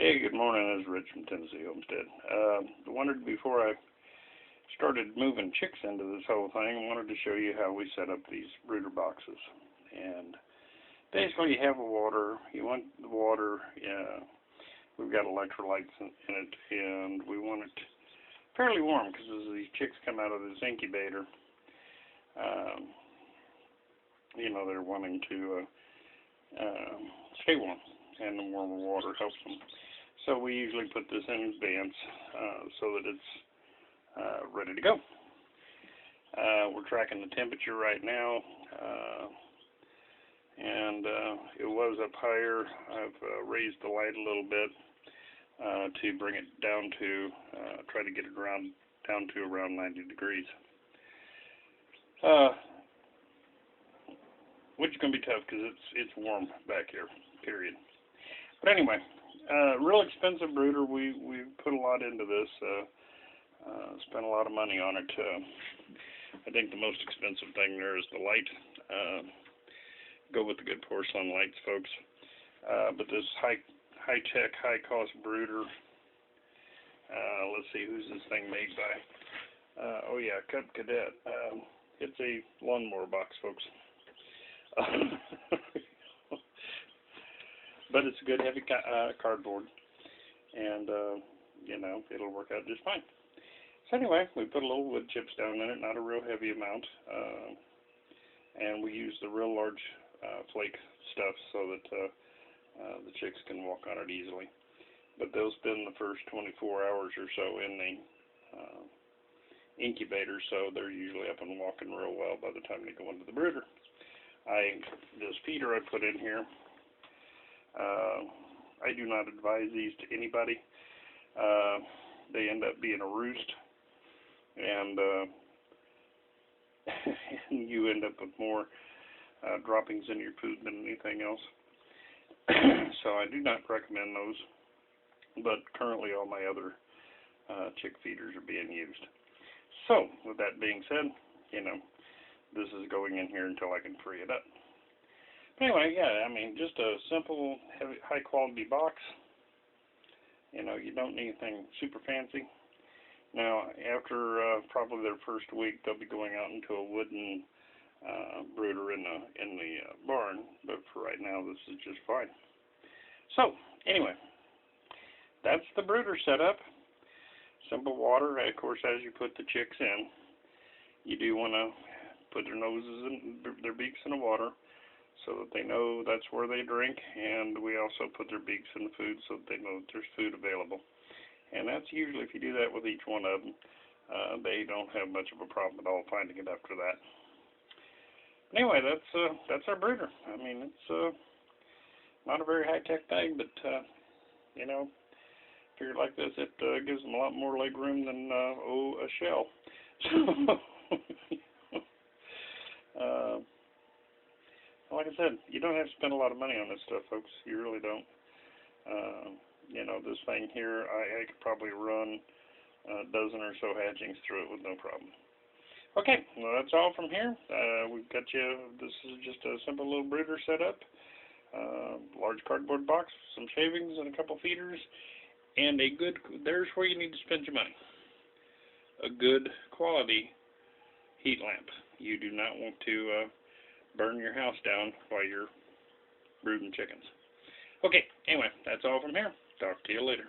Hey, good morning. This is Rich from Tennessee Homestead. I wondered before I started moving chicks into this whole thing, I wanted to show you how we set up these brooder boxes. And basically, you have a water. You want the water. We've got electrolytes in it, and we want it fairly warm because as these chicks come out of this incubator, they're wanting to stay warm, and the warmer water helps them. So we usually put this in advance so that it's ready to go. We're tracking the temperature right now, and it was up higher. I've raised the light a little bit to bring it down to, try to get it down to around 90 degrees. Which is going to be tough because it's warm back here, period. But anyway, real expensive brooder. We put a lot into this, spent a lot of money on it. I think the most expensive thing there is the light. Go with the good porcelain lights, folks. But this high-tech, high-cost brooder, let's see, who's this thing made by? Oh yeah, Cub Cadet. It's a lawnmower box, folks. But it's a good heavy cardboard, and it'll work out just fine. So anyway, we put a little wood chips down in it, not a real heavy amount, and we use the real large flake stuff so that the chicks can walk on it easily. But they'll spend the first 24 hours or so in the incubator, so they're usually up and walking real well by the time they go into the brooder. This feeder I put in here, I do not advise these to anybody. They end up being a roost, and you end up with more droppings in your food than anything else. So I do not recommend those, but currently all my other chick feeders are being used. So with that being said, this is going in here until I can free it up. Anyway, yeah, I mean, just a simple, high-quality box. You don't need anything super fancy. Now, after probably their first week, they'll be going out into a wooden brooder in the barn. But for right now, this is just fine. So, anyway, that's the brooder setup. Simple water. Of course, as you put the chicks in, you do want to put their noses and their beaks in the water so that they know that's where they drink, and we also put their beaks in the food so that they know that there's food available. And that's usually, if you do that with each one of them, they don't have much of a problem at all finding it after that. Anyway, that's our brooder. I mean, it's not a very high-tech thing, but figured like this, it gives them a lot more leg room than a shell. Like I said, you don't have to spend a lot of money on this stuff, folks. You really don't. This thing here, I could probably run a dozen or so hatchings through it with no problem. Okay, well, that's all from here. We've got you. This is just a simple little brooder setup. Large cardboard box, some shavings, and a couple feeders, and there's where you need to spend your money. A good quality heat lamp. You do not want to burn your house down while you're brooding chickens. Okay, anyway, that's all from here. Talk to you later.